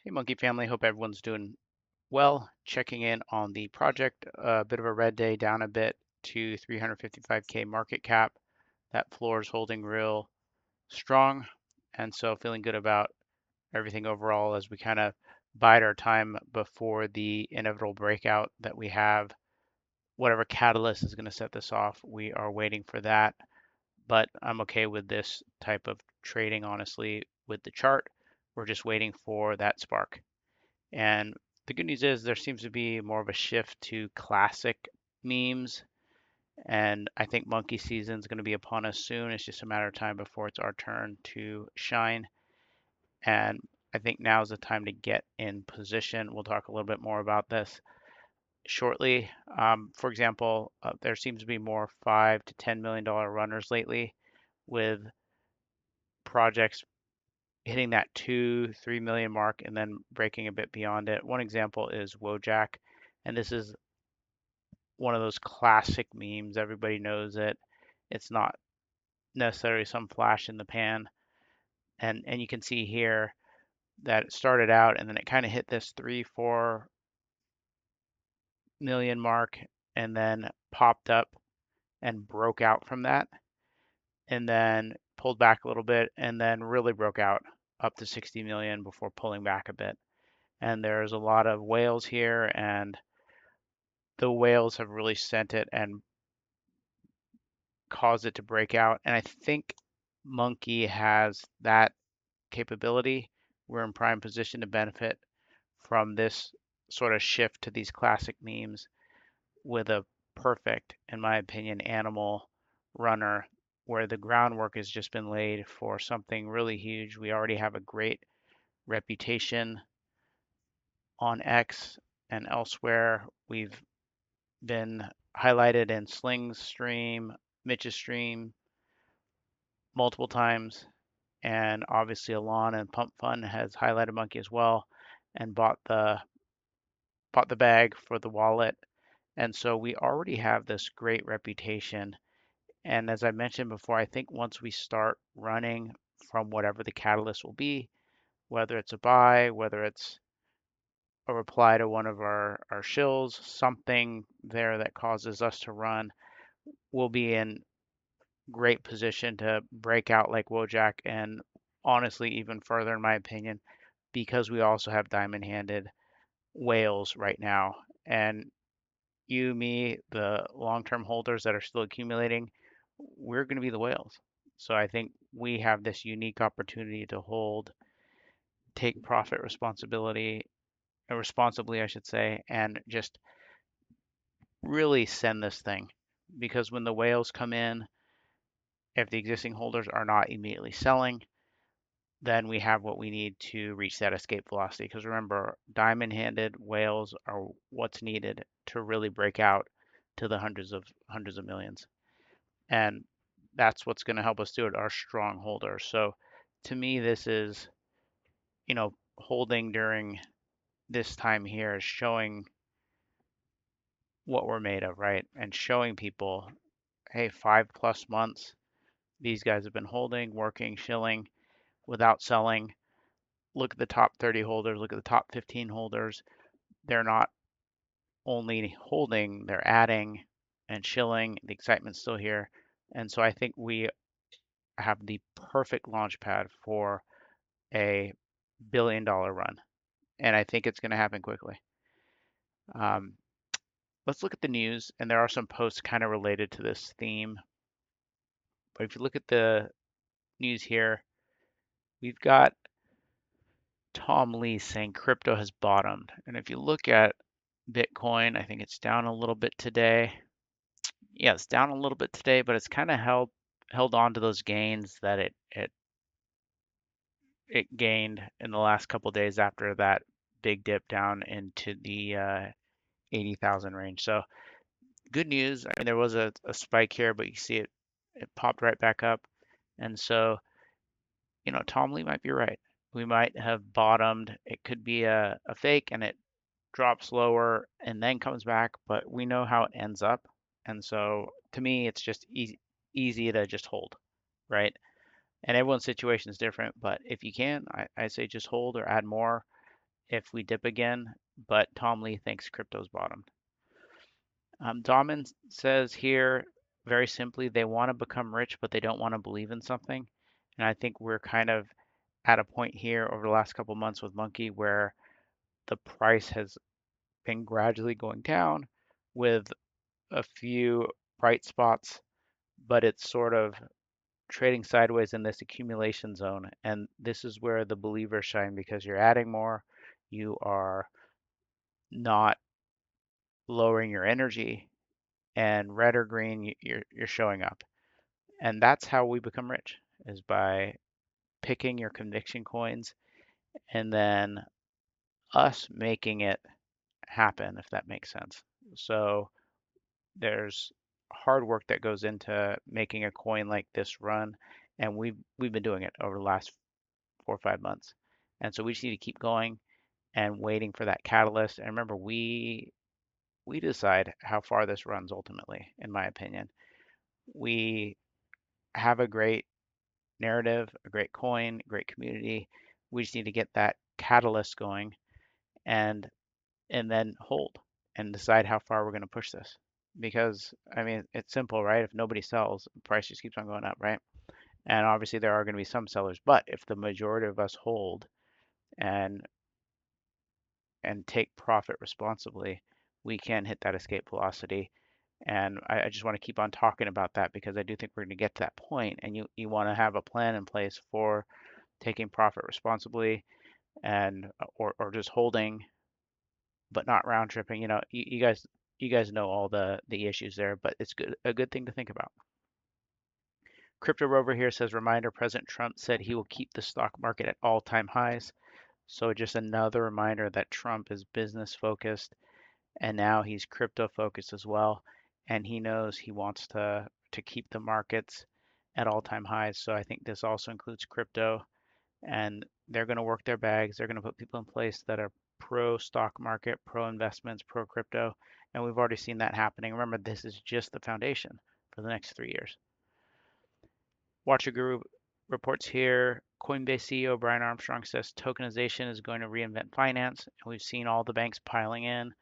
Hey, Monkey family. Hope everyone's doing well. Checking in on the project. A bit of a red day, down a bit to 355K market cap. That floor is holding real strong. And so feeling good about everything overall as we kind of bide our time before the inevitable breakout that we have. Whatever catalyst is going to set this off, we are waiting for that. But I'm okay with this type of trading, honestly, with the chart. We're just waiting for that spark. And the good news is there seems to be more of a shift to classic memes. And I think monkey season is going to be upon us soon. It's just a matter of time before it's our turn to shine. And I think now is the time to get in position. We'll talk a little bit more about this shortly. For example, there seems to be more $5 to $10 million runners lately with projects hitting that 2-3 million mark and then breaking a bit beyond it. One example is wojak, and this is one of those classic memes. Everybody knows it. It's not necessarily some flash in the pan. And you can see here that it started out and then it kind of hit this 3-4 million mark and then popped up and broke out from that and then pulled back a little bit and then really broke out up to 60 million before pulling back a bit. And there's a lot of whales here, and the whales have really sent it and caused it to break out. And I think Monkey has that capability. We're in prime position to benefit from this sort of shift to these classic memes with a perfect, in my opinion, animal runner where the groundwork has just been laid for something really huge. We already have a great reputation on X and elsewhere. We've been highlighted in Sling's stream, Mitch's stream multiple times, and obviously Alon and Pump Fun has highlighted Monkey as well and bought the bag for the wallet. And so we already have this great reputation. And as I mentioned before, I think once we start running from whatever the catalyst will be, whether it's a buy, whether it's a reply to one of our shills, something there that causes us to run, we'll be in great position to break out like Wojak and honestly even further in my opinion because we also have diamond handed whales right now. And you, me, the long-term holders that are still accumulating, we're going to be the whales. So I think we have this unique opportunity to hold, take profit responsibility, responsibly, I should say, and just really send this thing. Because when the whales come in, if the existing holders are not immediately selling, then we have what we need to reach that escape velocity. Because remember, diamond-handed whales are what's needed to really break out to the hundreds of millions. And that's what's going to help us do it, our strong holders. So to me, this is, holding during this time here is showing what we're made of, right? And showing people, hey, 5+ months, these guys have been holding, working, shilling without selling. Look at the top 30 holders, look at the top 15 holders. They're not only holding, they're adding and shilling. The excitement's still here. And so I think we have the perfect launch pad for a billion-dollar run. And I think it's going to happen quickly. Um, let's look at the news. And there are some posts kind of related to this theme. But if you look at the news here, we've got Tom Lee saying crypto has bottomed. And if you look at Bitcoin, I think it's down a little bit today. Yeah, it's down a little bit today, but it's kind of held on to those gains that it gained in the last couple of days after that big dip down into the 80,000 range. So good news. I mean, there was a spike here, but you see it popped right back up. And so, Tom Lee might be right. We might have bottomed. It could be a fake and it drops lower and then comes back, but we know how it ends up. And so to me, it's just easy to just hold, right? And everyone's situation is different, but if you can, I say just hold or add more. if we dip again, but Tom Lee thinks crypto's bottomed. Dahmen says here very simply, they want to become rich, but they don't want to believe in something. And I think we're kind of at a point here over the last couple months with Monkey where the price has been gradually going down with a few bright spots, but it's sort of trading sideways in this accumulation zone. And this is where the believers shine because you're adding more, you are not lowering your energy, and red or green, you're showing up. And that's how we become rich is by picking your conviction coins and then us making it happen, if that makes sense. So there's hard work that goes into making a coin like this run, and we've been doing it over the last 4 or 5 months. And so we just need to keep going and waiting for that catalyst. And remember, we decide how far this runs ultimately, in my opinion. We have a great narrative, a great coin, great community. We just need to get that catalyst going and and then hold and decide how far we're going to push this. Because I mean, it's simple, right? If nobody sells, the price just keeps on going up, right? And obviously there are going to be some sellers, but if the majority of us hold and take profit responsibly, we can hit that escape velocity. And I just want to keep on talking about that because I do think we're going to get to that point, and you want to have a plan in place for taking profit responsibly and or just holding but not round tripping. You guys know all the issues there, but it's a good thing to think about. Crypto Rover here says reminder President Trump said he will keep the stock market at all-time highs. So just another reminder that Trump is business focused and now he's crypto focused as well. And he knows he wants to keep the markets at all-time highs. So I think this also includes crypto, and they're going to work their bags. They're going to put people in place that are pro stock market, pro investments, pro crypto, and we've already seen that happening. Remember, this is just the foundation for the next 3 years. Watcher Guru reports here, Coinbase CEO Brian Armstrong says tokenization is going to reinvent finance, and we've seen all the banks piling in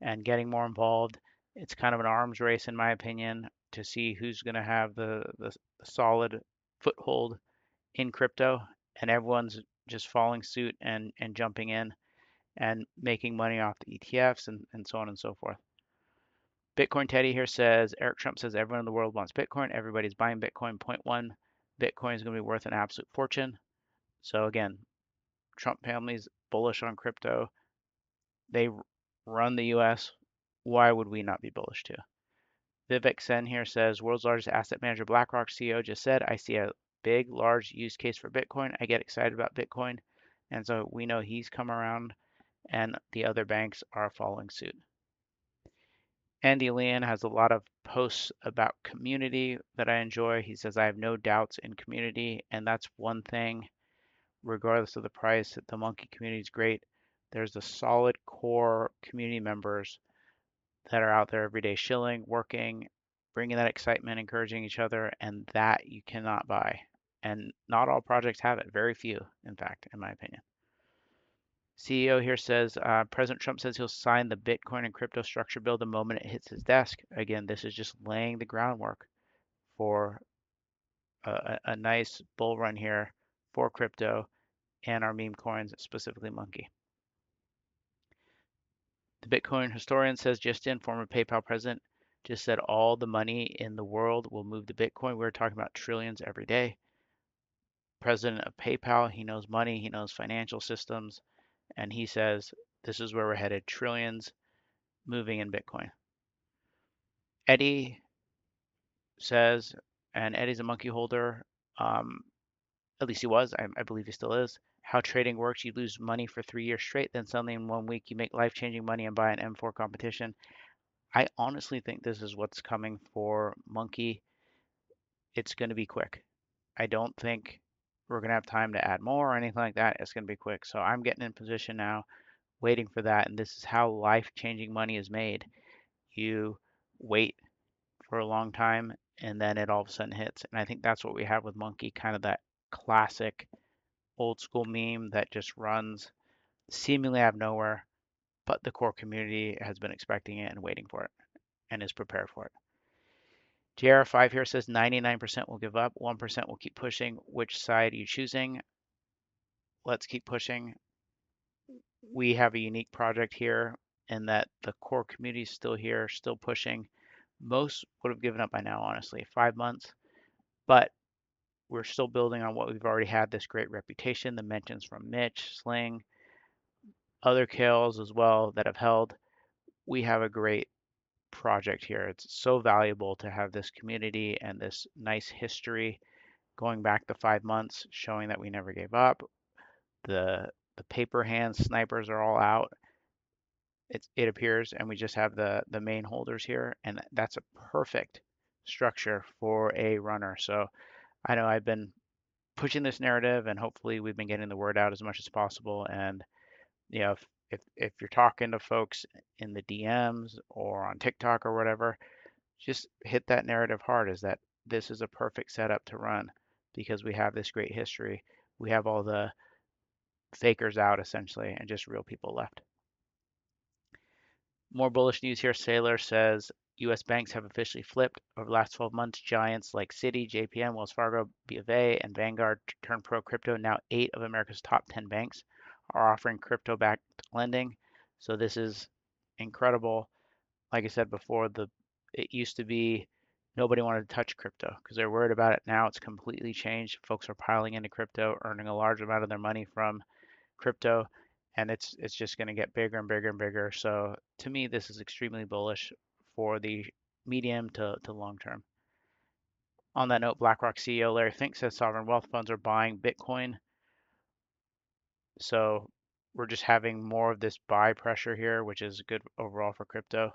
and getting more involved. It's kind of an arms race, in my opinion, to see who's going to have the solid foothold in crypto, and everyone's just following suit and jumping in and making money off the ETFs and so on and so forth. Bitcoin Teddy here says Eric Trump says everyone in the world wants Bitcoin. Everybody's buying Bitcoin. Point one, Bitcoin is going to be worth an absolute fortune. So again, Trump family's bullish on crypto. They run the US. Why would we not be bullish too? Vivek Sen here says world's largest asset manager BlackRock CEO just said, I see a big, large use case for Bitcoin. I get excited about Bitcoin. And so we know he's come around and the other banks are following suit. Andy Leon has a lot of posts about community that I enjoy. He says, I have no doubts in community. And that's one thing, regardless of the price, the Monkey community is great. There's a solid core community members that are out there every day shilling, working, bringing that excitement, encouraging each other, and that you cannot buy. And not all projects have it, very few, in fact, in my opinion. CEO here says President Trump says he'll sign the Bitcoin and crypto structure bill the moment it hits his desk. Again, this is just laying the groundwork for a nice bull run here for crypto and our meme coins, specifically Monkey. The Bitcoin historian says just in, former PayPal president just said all the money in the world will move to Bitcoin. We're talking about trillions every day. President of PayPal, he knows money, he knows financial systems, and he says this is where we're headed, trillions moving in Bitcoin. Eddie says, and Eddie's a monkey holder, at least he was, I believe he still is. How trading works, you lose money for 3 years straight, then suddenly in 1 week you make life-changing money and buy an M4 competition. I honestly think this is what's coming for Monkey. It's going to be quick. I don't think we're going to have time to add more or anything like that. It's going to be quick. So I'm getting in position now, waiting for that. And this is how life-changing money is made. You wait for a long time and then it all of a sudden hits. And I think that's what we have with Monkey, kind of that classic old school meme that just runs seemingly out of nowhere, but the core community has been expecting it and waiting for it and is prepared for it. JR5 here says 99% will give up, 1% will keep pushing. Which side are you choosing? Let's keep pushing. We have a unique project here in that the core community is still here, still pushing. Most would have given up by now, honestly, 5 months, but we're still building on what we've already had, this great reputation, the mentions from Mitch, Sling, other KOLs as well that have held. We have a great project here. It's so valuable to have this community and this nice history going back the 5 months, showing that we never gave up. The paper hand snipers are all out. It appears, and we just have the main holders here, and that's a perfect structure for a runner. So I know I've been pushing this narrative, and hopefully we've been getting the word out as much as possible. And if you're talking to folks in the DMs or on TikTok or whatever, just hit that narrative hard, is that this is a perfect setup to run because we have this great history. We have all the fakers out essentially and just real people left. More bullish news here. Sailor says US banks have officially flipped over the last 12 months. Giants like Citi, JPM, Wells Fargo, B of A, and Vanguard turned pro crypto. Now 8 of America's top 10 banks are offering crypto backed lending. So this is incredible. Like I said before, it used to be nobody wanted to touch crypto because they're worried about it. Now it's completely changed. Folks are piling into crypto, earning a large amount of their money from crypto, and it's just going to get bigger and bigger and bigger. So to me, this is extremely bullish for the medium to long term. On that note, BlackRock CEO Larry Fink says sovereign wealth funds are buying Bitcoin. So we're just having more of this buy pressure here, which is good overall for crypto.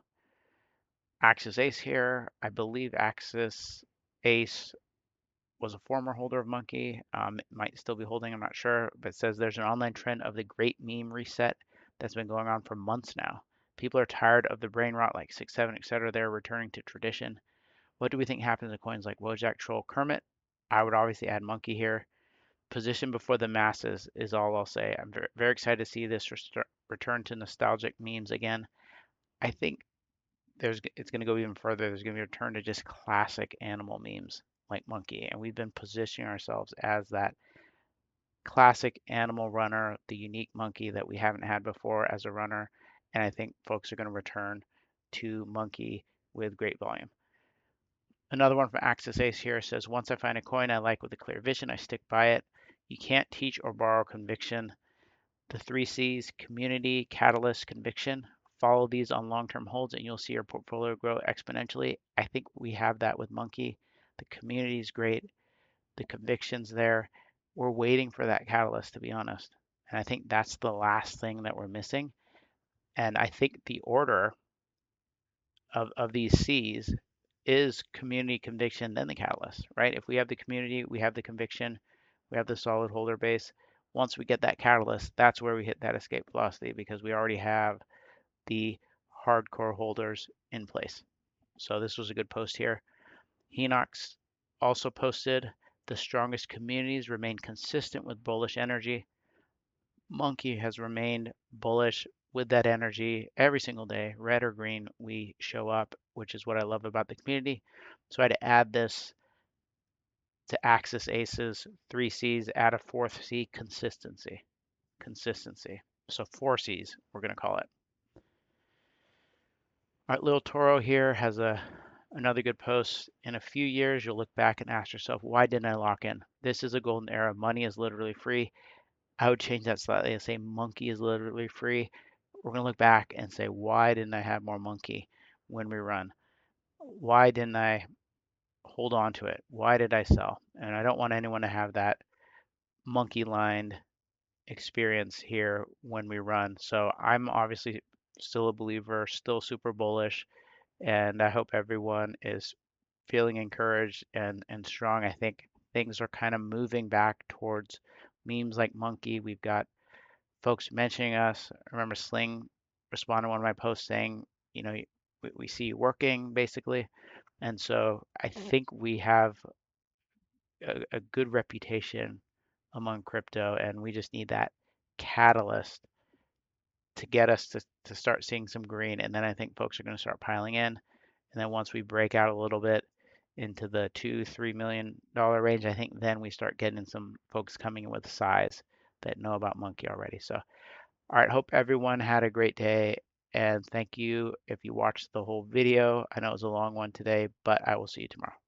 Axis Ace here. I believe Axis Ace was a former holder of Monkey. It might still be holding, I'm not sure, but it says there's an online trend of the great meme reset that's been going on for months now. People are tired of the brain rot like 6, 7, etc. They're returning to tradition. What do we think happens to coins like Wojak, Troll, Kermit? I would obviously add Monkey here. Position before the masses is all I'll say. I'm very, very excited to see this return to nostalgic memes again. I think it's going to go even further. There's going to be a return to just classic animal memes like Monkey, and we've been positioning ourselves as that classic animal runner, the unique monkey that we haven't had before as a runner, and I think folks are going to return to Monkey with great volume. Another one from Axis Ace here says, once I find a coin I like with a clear vision, I stick by it. You can't teach or borrow conviction. The 3 C's: community, catalyst, conviction. Follow these on long-term holds and you'll see your portfolio grow exponentially. I think we have that with Monkey. The community is great. The conviction's there. We're waiting for that catalyst, to be honest. And I think that's the last thing that we're missing. And I think the order of these C's is community, conviction, then the catalyst, right? If we have the community, we have the conviction, we have the solid holder base. Once we get that catalyst, that's where we hit that escape velocity because we already have the hardcore holders in place. So this was a good post here. Henox also posted, the strongest communities remain consistent with bullish energy. Monkey has remained bullish with that energy every single day, red or green, we show up, which is what I love about the community. So I had to add this to Axis Aces, 3 C's, add a 4th C, consistency. Consistency. So 4 C's, we're going to call it. All right, Little Toro here has another good post. In a few years, you'll look back and ask yourself, why didn't I lock in? This is a golden era. Money is literally free. I would change that slightly and say Monkey is literally free. We're going to look back and say, why didn't I have more Monkey when we run? Why didn't I hold on to it? Why did I sell? And I don't want anyone to have that monkey lined experience here when we run. So I'm obviously still a believer, still super bullish, and I hope everyone is feeling encouraged and strong. I think things are kind of moving back towards memes like Monkey. We've got folks mentioning us. I remember Sling responded to one of my posts saying, you know, we see you working basically. And so I think we have a good reputation among crypto, and we just need that catalyst to get us to start seeing some green, and then I think folks are going to start piling in. And then once we break out a little bit into the $2-3 million range, I think then we start getting some folks coming in with size that know about monke already. So, all right, hope everyone had a great day, and thank you if you watched the whole video. I know it was a long one today, but I will see you tomorrow.